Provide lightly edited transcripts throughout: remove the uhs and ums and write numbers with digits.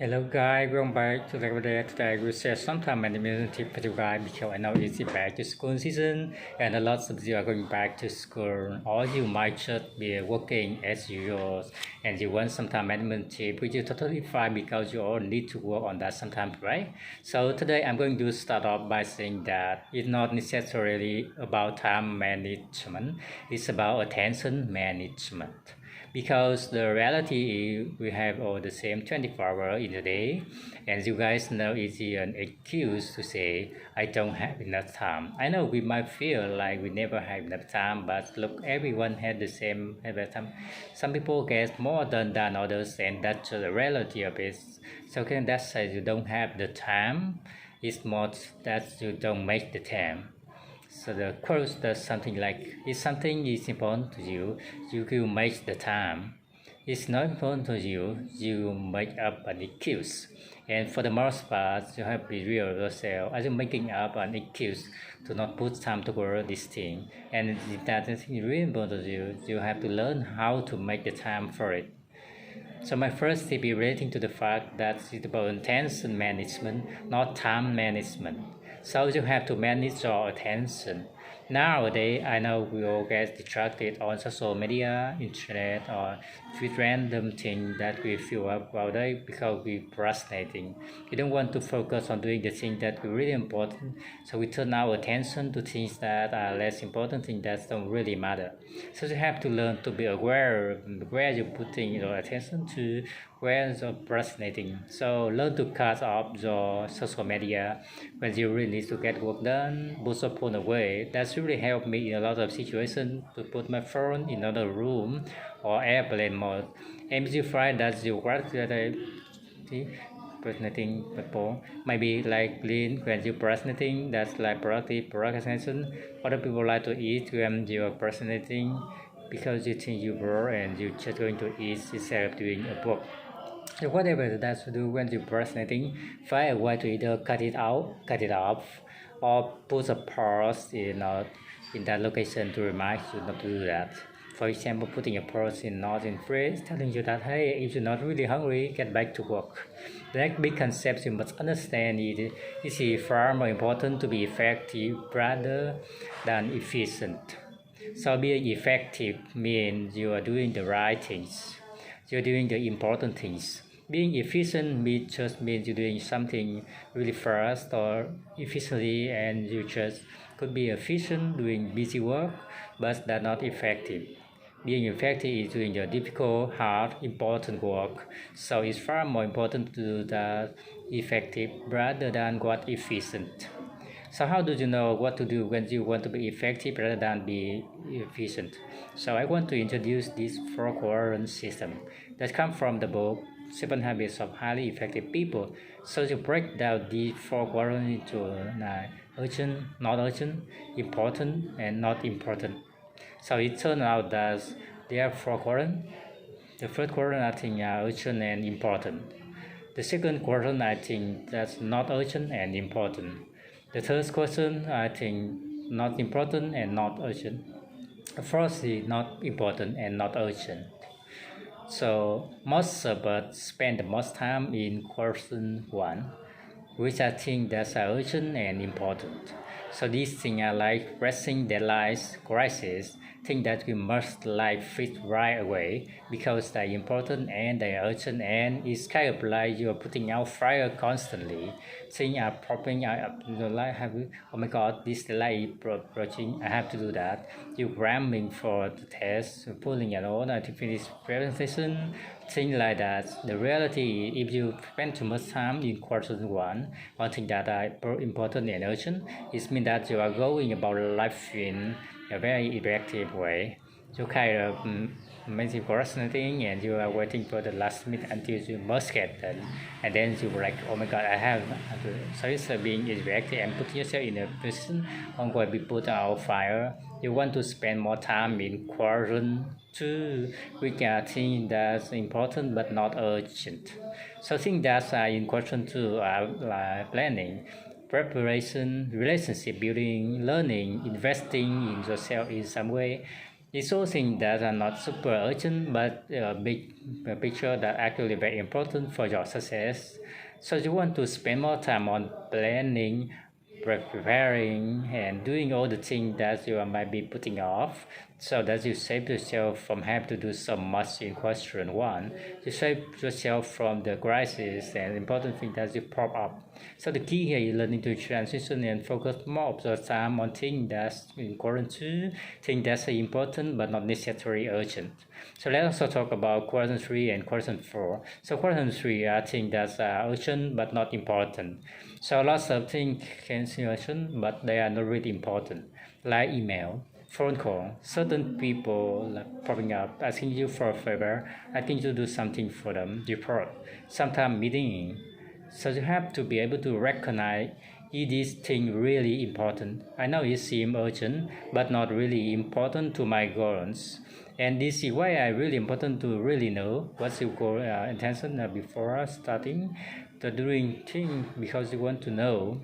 Hello guys, welcome back to the video. Today we share some time management tip for you guys because I know it's back to school season and a lot of you are going back to school or you might just be working as usual and you want some time management tip which is totally fine because you all need to work on that sometimes, right? So today I'm going to start off by saying that it's not necessarily about time management, it's about attention management. Because the reality is we have all the same 24 hours in a day, and you guys know it's an excuse to say I don't have enough time. I know we might feel like we never have enough time, but look, everyone has the same time. Some people get more done than others, and that's the reality of it. So can that say you don't have the time? It's more that you don't make the time. So the quote does something like, if something is important to you, you will make the time. It's not important to you, you make up an excuse. And for the most part, you have to be real yourself. As you're making up an excuse to not put time toward this thing. And if that is really important to you, you have to learn how to make the time for it. So my first tip is relating to the fact that it's about attention management, not time management. So you have to manage your attention. Nowadays, I know we all get distracted on social media, internet, or with random things that we feel up all day because we're procrastinating. We don't want to focus on doing the things that are really important, so we turn our attention to things that are less important, things that don't really matter. So you have to learn to be aware of where you're putting your attention to, where you're procrastinating. So learn to cut off your social media when you really need to get work done, put your phone away. That's really helped me in a lot of situations to put my phone in another room or airplane mode. And if you find that you work procrastinating people maybe like lean when you procrastinating, that's like productive procrastination. Other people like to eat when you're procrastinating because you think you're bored and you're just going to eat instead of doing a book. So whatever that's to do when you're procrastinating, find a way to either cut it out, cut it off, or put a pause in that location to remind you not to do that. For example, putting a pause in not in phrase, telling you that hey, if you're not really hungry, get back to work. The next big concept you must understand is far more important to be effective rather than efficient. So being effective means you are doing the right things. You're doing the important things. Being efficient just means you're doing something really fast or efficiently, and you just could be efficient doing busy work, but that's not effective. Being effective is doing the difficult, hard, important work. So it's far more important to do that effective rather than what efficient. So how do you know what to do when you want to be effective rather than be efficient? So I want to introduce this 4 quadrant system that comes from the book 7 Habits of Highly Effective People. So you break down these 4 quadrants into urgent, not urgent, important, and not important. So it turned out that there are 4 quadrants. The first quadrant I think are urgent and important. The second quadrant I think that's not urgent and important. The third question I think not important and not urgent. The fourth is not important and not urgent. So most of us spend the most time in question 1, which I think that's urgent and important. So these things are like pressing deadlines, crisis, things that we must like fix right away because they're important and they're urgent, and it's kind of like you're putting out fire constantly. Things are popping up, like oh my god, this delay approaching, I have to do that. You're cramming for the test, pulling it on to finish presentation, things like that. The reality, if you spend too much time in question 1, one thing that are important and urgent, it means that you are going about life in a very effective way. You kind of maybe procrastinating and you are waiting for the last minute until you must get done, and then you're like, oh my god, I have to. So it's being effective and put yourself in a position on going to be put out fire. You want to spend more time in quadrant 2, which are things that's important but not urgent. So things that are in quadrant 2 are like planning, preparation, relationship building, learning, investing in yourself in some way, It's all things that are not super urgent, but big picture that actually very important for your success. So you want to spend more time on planning, preparing, and doing all the things that you might be putting off, so that you save yourself from having to do so much in question one. You save yourself from the crisis and important things that you pop up. So the key here is learning to transition and focus more of the time on things that's important to, things that's important but not necessarily urgent. So let's also talk about question 3 and question 4. So question 3 are things that are urgent but not important. So lots of things can seem urgent but they are not really important, like email, phone call, certain people like popping up asking you for a favor, asking you to do something for them, report, sometimes meeting. So you have to be able to recognize, is this thing really important? I know it seems urgent, but not really important to my goals. And this is why I really important to really know what's your goal intention before starting the doing thing, because you want to know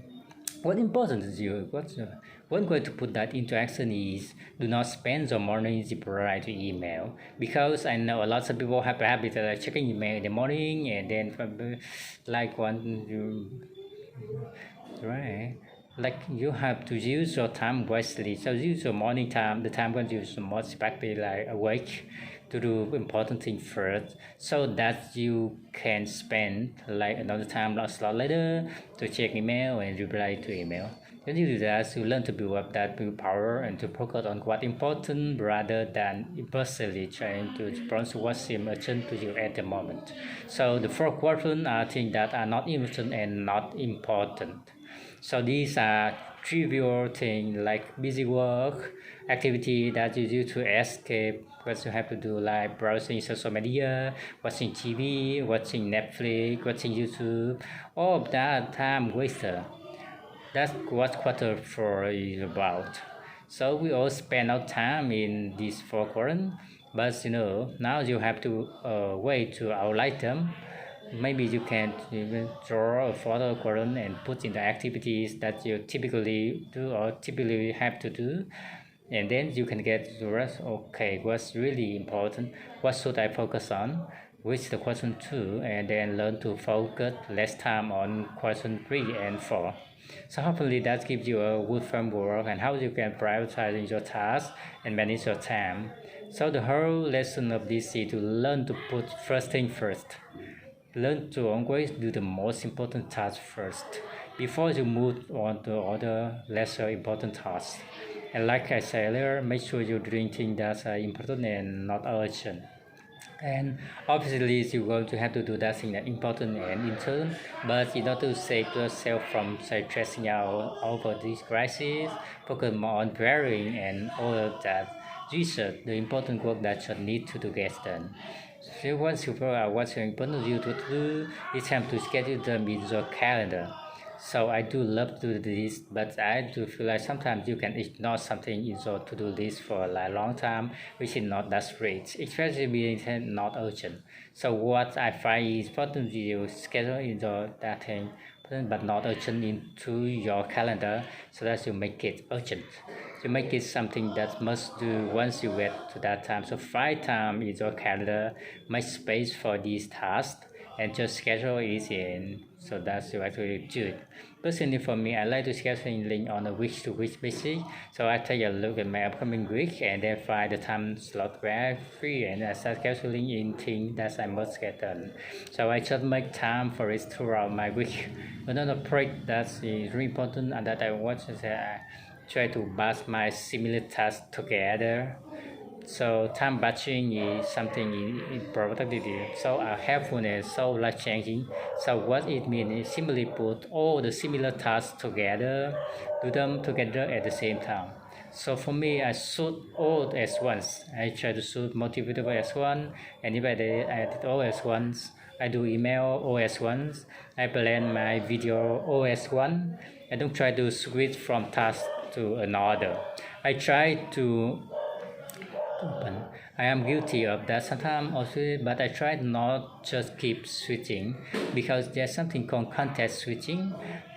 what important is you. One way to put that into action is do not spend your morning reply to email, because I know a lot of people have a habit of checking email in the morning and then like one you right, like you have to use your time wisely. So use your morning time, the time when you're most practically like awake, to do important thing first, so that you can spend like another time a slot later to check email and reply to email. When you do that, you learn to build up that willpower and to focus on what's important rather than impulsively trying to respond to what seems urgent to you at the moment. So the four quadrants are things that are not important and not important. So these are trivial things like busy work, activity that you do to escape what you have to do, like browsing social media, watching TV, watching Netflix, watching YouTube. All of that time waster. That's what quarter four is about. So we all spend our time in this four quadrant, but now you have to wait to outline them. Maybe you can even draw a photo quadrant and put in the activities that you typically do or typically have to do, and then you can get the rest. Okay, what's really important, what should I focus on, which the question 2, and then learn to focus less time on question 3 and 4. So hopefully that gives you a good framework and how you can prioritize your tasks and manage your time. So the whole lesson of this is to learn to put first thing first. Learn to always do the most important task first before you move on to other lesser important tasks. And like I said earlier, make sure you're doing things that are important and not urgent. And obviously you're going to have to do that thing that important and important, but in order to save yourself from stressing out over this crisis, focus more on preparing and all of that research, the important work that you need to get done. So once you figure out what's important you to do, it's time to schedule them in your calendar. So I do love to do this, but I do feel like sometimes you can ignore something in your to-do list for a long time, which is not that great, especially being not urgent. So what I find is important you schedule in your that thing, but not urgent into your calendar, so that you make it urgent. You make it something that must do once you get to that time. So find time in your calendar, make space for these tasks, and just schedule it in, so that's you actually do it. Personally for me, I like to schedule link on a week-to-week basis, so I take a look at my upcoming week and then find the time slot where I'm free and I start scheduling in things that I must get done. So I just make time for it throughout my week. Another break that is really important and that I want is try to batch my similar tasks together. So time batching is something in productivity so helpfulness, so life changing. So what it means is simply put all the similar tasks together, do them together at the same time. So for me, I shoot all as once. I try to shoot multiple as one, and if I did all as once, I do email all as once. I plan my video all as one. I don't try to switch from task to another. I try to open. I am guilty of that sometimes also, but I try not just keep switching, because there's something called context switching.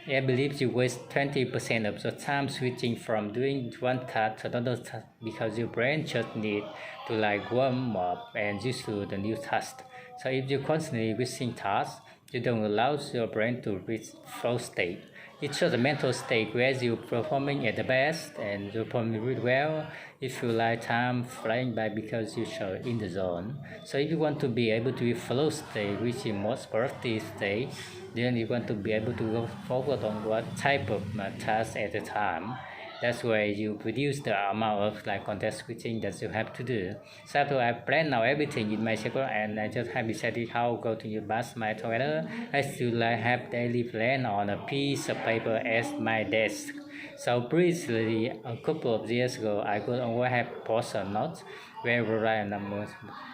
I believe you waste 20% of the time switching from doing one task to another task because your brain just need to like warm up and used to the new task. So if you constantly switching tasks, you don't allow your brain to reach flow state. It's just a mental state where you're performing at the best and you're performing really well. If you like time flying by because you're in the zone. So if you want to be able to be flow state, which is most productive state, then you want to be able to go forward on what type of task at a time. That's why you reduce the amount of like context switching that you have to do. So after I plan now everything in my schedule and I just have decided how go to pass my together, I still like have daily plan on a piece of paper as my desk. So previously, a couple of years ago, I could only have post-it notes where I write numbers,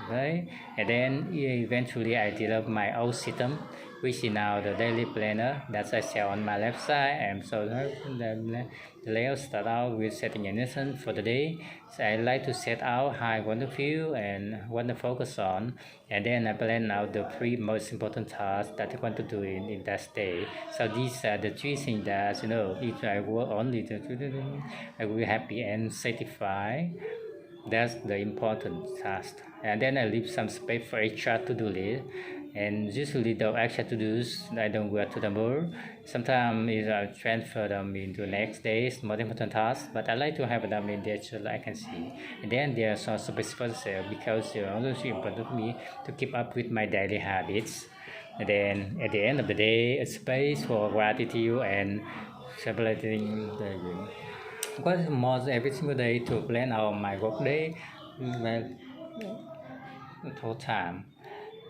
right? And then eventually I developed my own system, which is now the daily planner that I sell on my website. And so the layout start out with setting an intention for the day. So I like to set out how I want to feel and want to focus on, and then I plan out the three most important tasks that I want to do in that day. So these are the three things that if I work only the I will be happy and satisfied. That's the important task. And then I leave some space for extra to-do list. And usually the extra to-dos I don't go to the more. Sometimes I transfer them into next day's more important tasks, but I like to have them in there so I can see. And then there are some specific because it's also important to me to keep up with my daily habits. And then at the end of the day, a space for gratitude and celebrating the what more every single day to plan out my work day, well, whole time.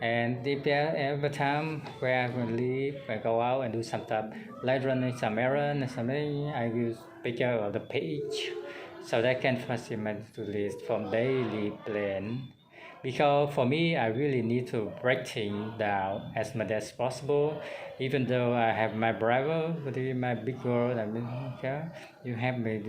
And if there every time where I will leave, I go out and do some stuff, like running some errand and something, I will picture of the page so that can facilitate to list from daily plan. Because for me, I really need to break things down as much as possible. Even though I have my brother, but my big girl, I mean, okay, you have me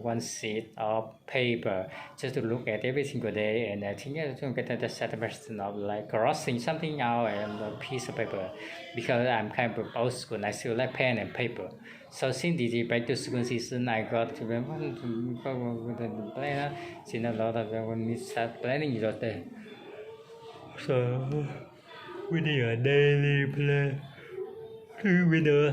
one sheet of paper just to look at every single day, and I think I don't get the satisfaction of like crossing something out and a piece of paper, because I'm kind of old school. I still like pen and paper. So since the back to school season, I got to the planner. Since a lot of when we start planning your day. So we need a daily plan. We do